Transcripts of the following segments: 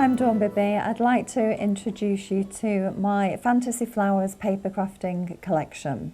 I'm Bibby. I'd like to introduce you to my Fantasy Flowers Papercrafting Collection.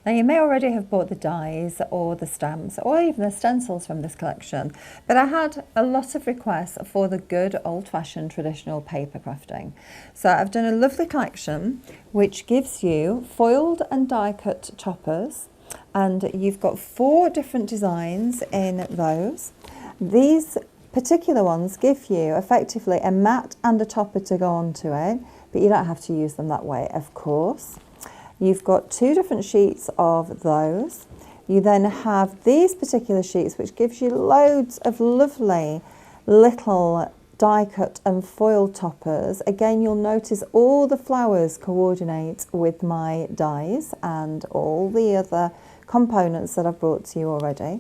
Now, you may already have bought the dies or the stamps or even the stencils from this collection, but I had a lot of requests for the good old-fashioned traditional papercrafting. So I've done a lovely collection which gives you foiled and die-cut toppers, and you've got 4 different designs in those. These particular ones give you effectively a mat and a topper to go onto it, but you don't have to use them that way, of course. You've got 2 different sheets of those. You then have these particular sheets which gives you loads of lovely little die cut and foil toppers. Again, you'll notice all the flowers coordinate with my dies and all the other components that I've brought to you already.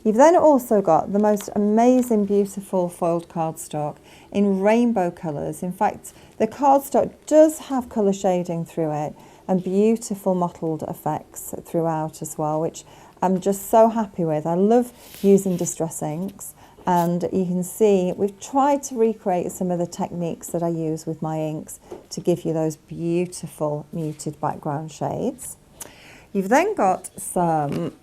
You've then also got the most amazing, beautiful foiled cardstock in rainbow colours. In fact, the cardstock does have colour shading through it and beautiful mottled effects throughout as well, which I'm just so happy with. I love using distress inks, and you can see we've tried to recreate some of the techniques that I use with my inks to give you those beautiful muted background shades. You've then got some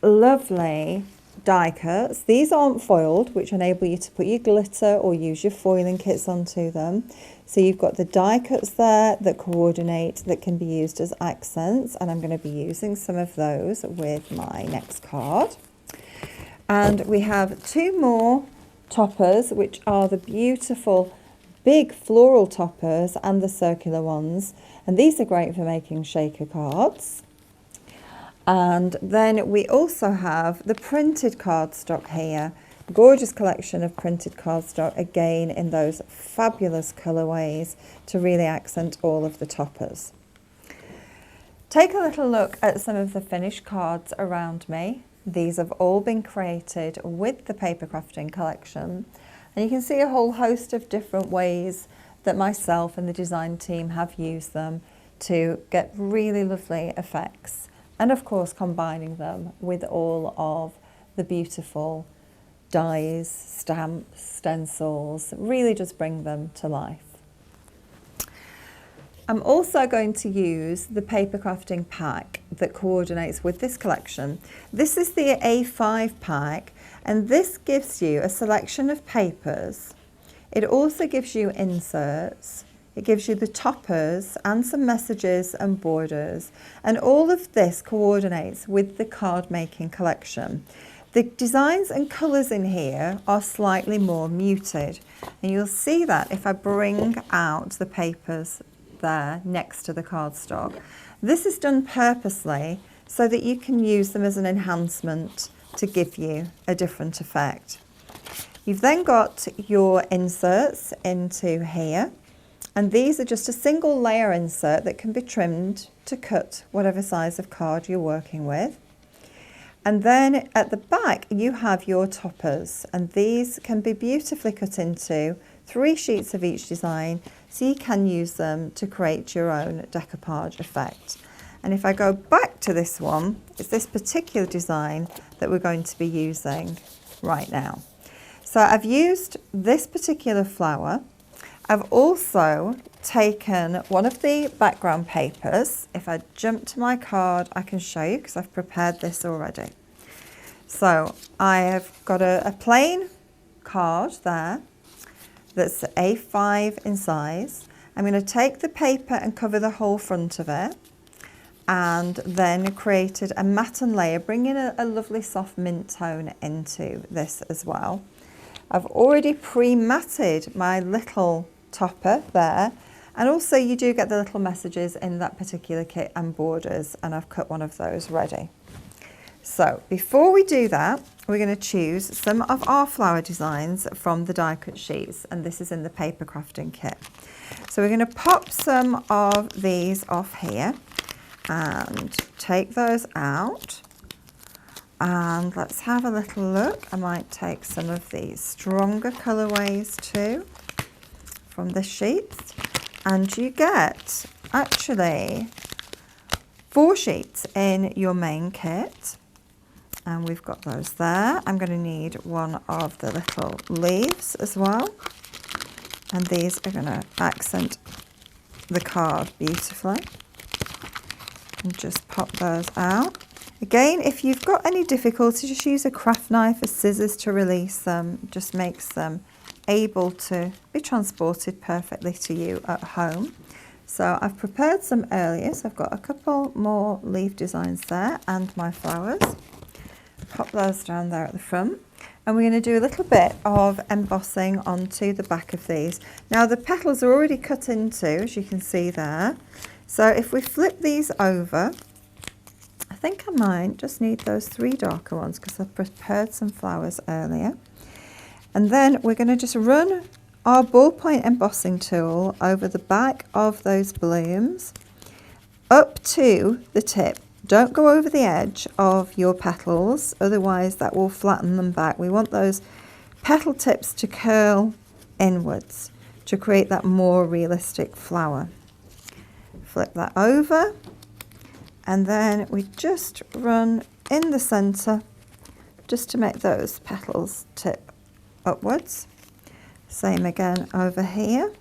lovely die cuts. These aren't foiled, which enable you to put your glitter or use your foiling kits onto them. So you've got the die cuts there that coordinate, that can be used as accents, and I'm going to be using some of those with my next card. And we have 2 more toppers, which are the beautiful big floral toppers and the circular ones, and these are great for making shaker cards. And then we also have the printed cardstock here. Gorgeous collection of printed cardstock, again in those fabulous colourways to really accent all of the toppers. Take a little look at some of the finished cards around me. These have all been created with the Papercrafting Collection, and you can see a whole host of different ways that myself and the design team have used them to get really lovely effects. And of course, combining them with all of the beautiful dies, stamps, stencils, really just bring them to life. I'm also going to use the papercrafting pack that coordinates with this collection. This is the A5 pack, and this gives you a selection of papers. It also gives you inserts. It gives you the toppers and some messages and borders, and all of this coordinates with the card making collection. The designs and colours in here are slightly more muted, and you'll see that if I bring out the papers there next to the cardstock. This is done purposely so that you can use them as an enhancement to give you a different effect. You've then got your inserts into here. And these are just a single layer insert that can be trimmed to cut whatever size of card you're working with. And then at the back you have your toppers, and these can be beautifully cut into 3 sheets of each design, so you can use them to create your own decoupage effect. And if I go back to this one, it's this particular design that we're going to be using right now. So I've used this particular flower. I've also taken one of the background papers. If I jump to my card, I can show you because I've prepared this already. So I have got a plain card there that's A5 in size. I'm going to take the paper and cover the whole front of it, and then created a matten layer, bringing a lovely soft mint tone into this as well. I've already pre-matted my little topper there, and also you do get the little messages in that particular kit and borders, and I've cut one of those ready. So before we do that, we're going to choose some of our flower designs from the die cut sheets, and this is in the paper crafting kit. So we're going to pop some of these off here and take those out. And let's have a little look. I might take some of these stronger colorways too from the sheets, and you get actually 4 sheets in your main kit, and we've got those there. I'm going to need one of the little leaves as well, And these are going to accent the card beautifully. And just pop those out. Again, if you've got any difficulty, just use a craft knife or scissors to release them. It just makes them able to be transported perfectly to you at home. So I've prepared some earlier, so I've got a couple more leaf designs there and my flowers. Pop those down there at the front. And we're going to do a little bit of embossing onto the back of these. Now the petals are already cut into, as you can see there. So if we flip these over, I think I might just need those 3 darker ones because I prepared some flowers earlier. And then we're going to just run our ballpoint embossing tool over the back of those blooms up to the tip. Don't go over the edge of your petals, otherwise that will flatten them back. We want those petal tips to curl inwards to create that more realistic flower. Flip that over, and then we just run in the center just to make those petals tip upwards. Same again over here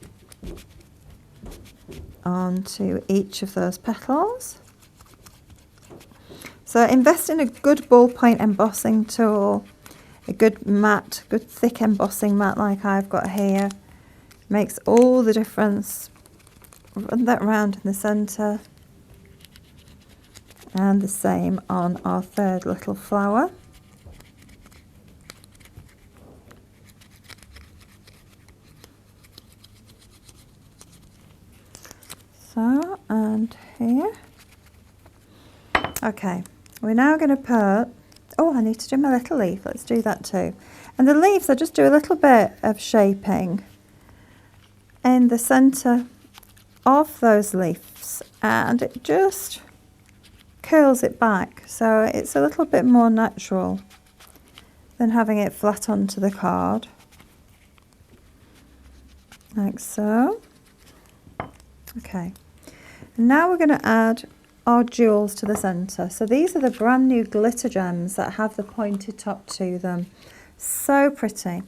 onto each of those petals. So invest in a good ballpoint embossing tool, a good mat, good thick embossing mat like I've got here. Makes all the difference. Run that round in the center. And the same on our third little flower. So, and here. Okay, we're now going to put, oh, I need to do my little leaf. Let's do that too. And the leaves, I just do a little bit of shaping in the center of those leaves, and it just curls it back, so it's a little bit more natural than having it flat onto the card, like so. Okay, and now we're going to add our jewels to the center. So these are the brand new glitter gems that have the pointed top to them. So pretty.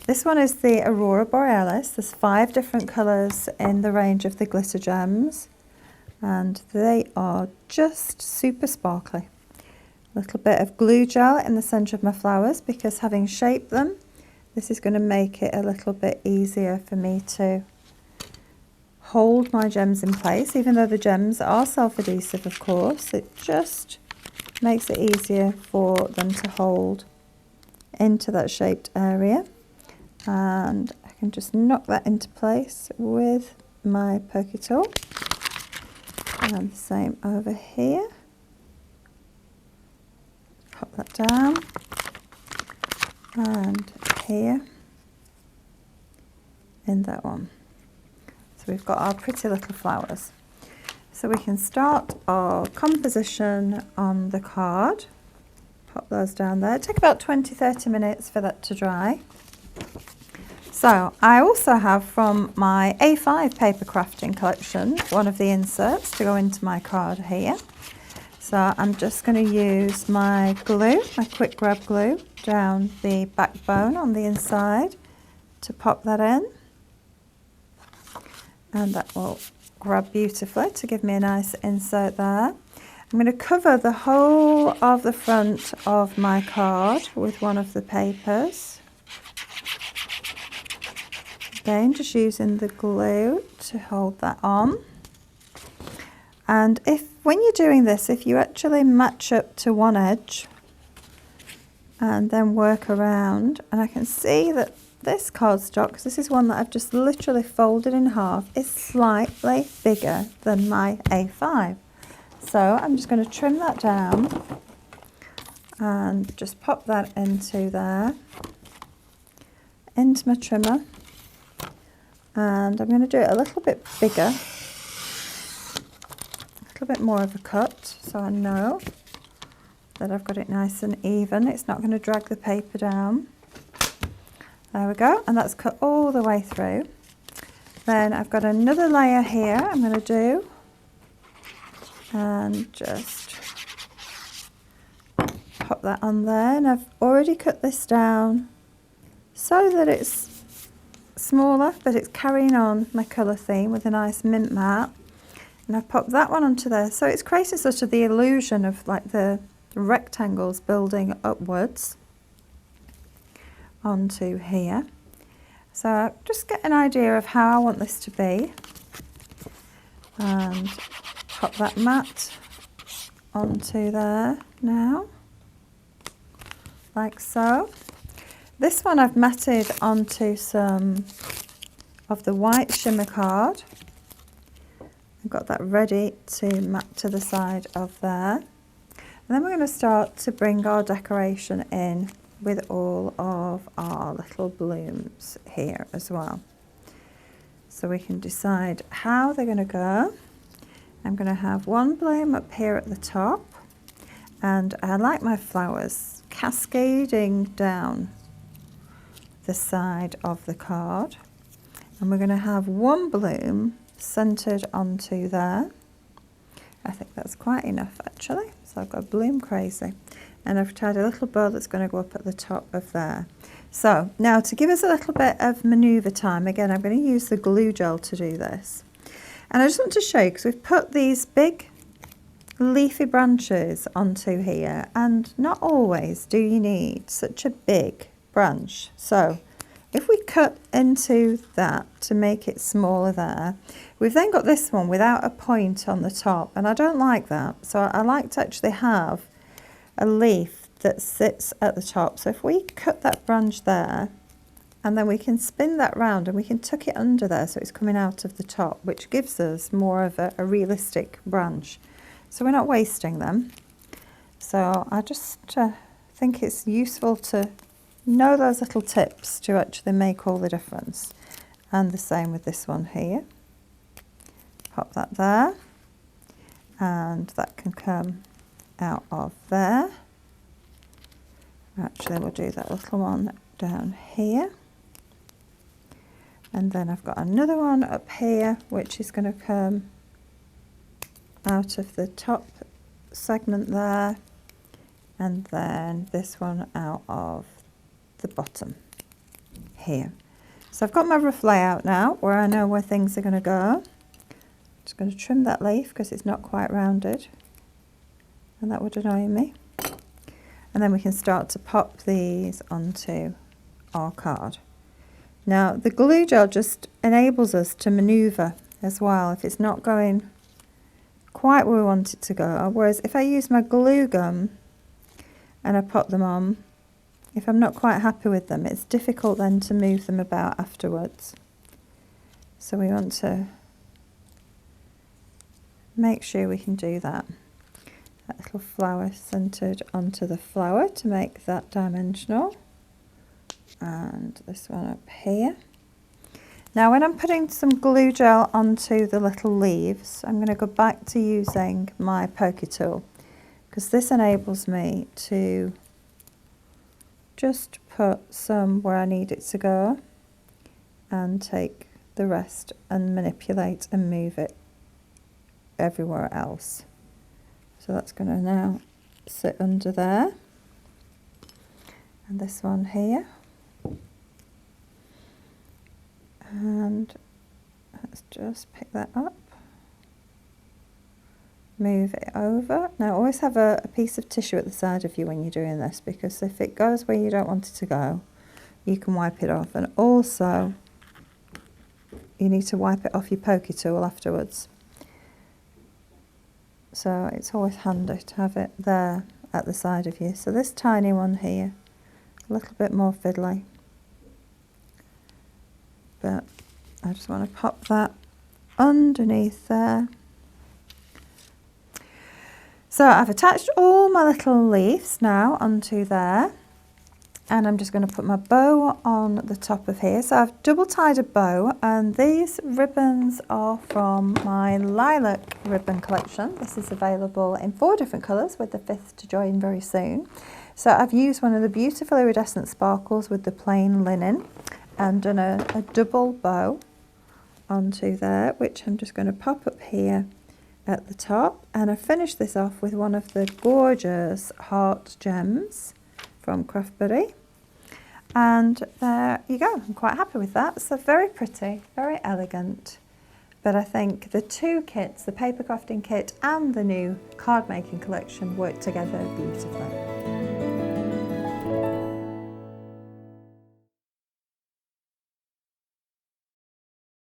This one is the Aurora Borealis. There's 5 different colours in the range of the glitter gems, and they are just super sparkly. A little bit of glue gel in the centre of my flowers, because having shaped them, this is going to make it a little bit easier for me to hold my gems in place. Even though the gems are self-adhesive, of course, it just makes it easier for them to hold into that shaped area. And I can just knock that into place with my pokey tool. And the same over here. Pop that down. And here in that one. So we've got our pretty little flowers. So we can start our composition on the card. Pop those down there. Take about 20-30 minutes for that to dry. So I also have from my A5 paper crafting collection one of the inserts to go into my card here. So I'm just going to use my glue, my quick grab glue, down the backbone on the inside to pop that in. And that will grab beautifully to give me a nice insert there. I'm going to cover the whole of the front of my card with one of the papers. Again, just using the glue to hold that on. And when you're doing this, if you actually match up to one edge and then work around, and I can see that this cardstock, because this is one that I've just literally folded in half, is slightly bigger than my A5. So I'm just going to trim that down and just pop that into there, into my trimmer. And I'm going to do it a little bit bigger, a little bit more of a cut, so I know that I've got it nice and even. It's not going to drag the paper down. There we go, and that's cut all the way through. Then I've got another layer here I'm going to do, and just pop that on there. And I've already cut this down so that it's smaller, but it's carrying on my colour theme with a nice mint matte. And I've popped that one onto there. So it's creating sort of the illusion of like the rectangles building upwards onto here. So just get an idea of how I want this to be. And pop that matte onto there now, like so. This one I've matted onto some of the white shimmer card. I've got that ready to mat to the side of there. And then we're going to start to bring our decoration in with all of our little blooms here as well. So we can decide how they're going to go. I'm going to have one bloom up here at the top, and I like my flowers cascading down the side of the card. And we're going to have one bloom centered onto there. I think that's quite enough actually. So I've got Bloom Crazy, and I've tied a little bow that's going to go up at the top of there. So now to give us a little bit of manoeuvre time, again I'm going to use the glue gel to do this. And I just want to show you, because we've put these big leafy branches onto here, and not always do you need such a big branch. So if we cut into that to make it smaller there, we've then got this one without a point on the top, and I don't like that. So I like to actually have a leaf that sits at the top. So if we cut that branch there, and then we can spin that round and we can tuck it under there so it's coming out of the top, which gives us more of a realistic branch. So we're not wasting them. So I just think it's useful to know those little tips to actually make all the difference. And the same with this one here. Pop that there, and that can come out of there. Actually, we'll do that little one down here. And then I've got another one up here, which is going to come out of the top segment there. And then this one out of the bottom here. So I've got my rough layout now, where I know where things are going to go. Just going to trim that leaf because it's not quite rounded, and that would annoy me. And then we can start to pop these onto our card. Now the glue gel just enables us to manoeuvre as well if it's not going quite where we want it to go, whereas if I use my glue gum and I pop them on, if I'm not quite happy with them, it's difficult then to move them about afterwards. So we want to make sure we can do that. That little flower centered onto the flower to make that dimensional. And this one up here. Now when I'm putting some glue gel onto the little leaves, I'm going to go back to using my poker tool, because this enables me to just put some where I need it to go and take the rest and manipulate and move it everywhere else. So that's going to now sit under there, and this one here. And let's just pick that up, move it over. Now always have a piece of tissue at the side of you when you're doing this, because if it goes where you don't want it to go, you can wipe it off. And also you need to wipe it off your poker tool afterwards. So it's always handy to have it there at the side of you. So this tiny one here, a little bit more fiddly, but I just want to pop that underneath there. So I've attached all my little leaves now onto there, and I'm just going to put my bow on the top of here. So I've double tied a bow, and these ribbons are from my lilac ribbon collection. This is available in 4 different colours, with the 5th to join very soon. So I've used one of the beautiful iridescent sparkles with the plain linen and done a double bow onto there, which I'm just going to pop up here at the top. And I finished this off with one of the gorgeous heart gems from Craft Buddy. And there you go, I'm quite happy with that. So very pretty, very elegant. But I think the two kits, the paper crafting kit and the new card making collection, work together beautifully.